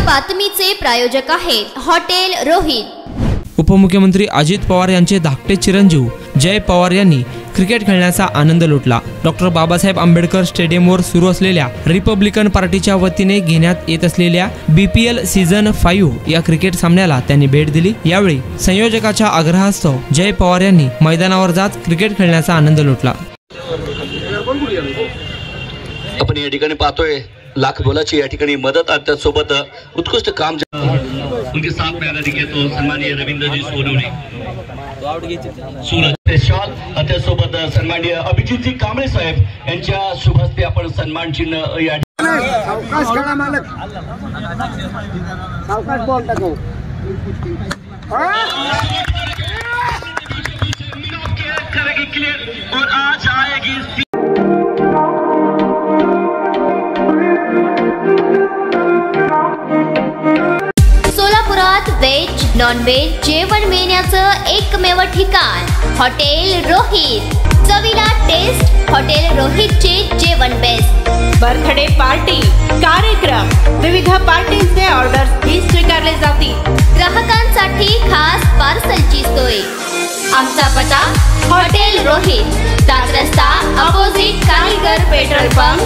बातमीचे प्रायोजक आहेत हॉटेल रोहित। उपमुख्यमंत्री अजित पवार यांचे धाकटे चिरंजीव जय पवार यांनी क्रिकेट खेळण्याचा आनंद लुटला। डॉक्टर बाबासाहेब आंबेडकर स्टेडियमवर सुरू असलेल्या रिपब्लिकन पार्टीच्या वतीने घेण्यात येत असलेल्या BPL सीझन 5 या क्रिकेट सामन्याला त्यांनी भेट दिली। यावेळी संयोजकाच्या आग्रहास्तव जय पवार यांनी मैदानावर जात क्रिकेट खेळण्याचा आनंद लुटला। आपण या ठिकाणी पाहतोय लाख बोलाची या ठिकाणी मदत आणि त्यासोबत उत्कृष्ट काम उनके साथ में आदरणीय तो सन्माननीय रवींद्रजी सोनवणे सूरज शॉल त्यासोबत सन्माननीय अभिजितजी कांबळे साहेब यांच्या शुभ हस्ते आपण सन्मान चिन्ह या सावकाश करा मालक सावकाश बॉल टाको करेगी क्लियर और आज आएगी सोलापुरात वेज नॉन वेज जेवण मिळण्याचं एकमेव ठिकाण हॉटेल रोहित। चवीला टेस्ट हॉटेल रोहितचे जेवण बेस्ट। बर्थडे पार्टी कार्यक्रम विविध पार्टींचे ऑर्डर्स ही स्वीकारले जातील। ग्राहकांसाठी खास पार्सलची सोय। आमचा पत्ता हॉटेल रोहित, दात रस्ता अपोजिट कालीगर पेट्रोल पंप।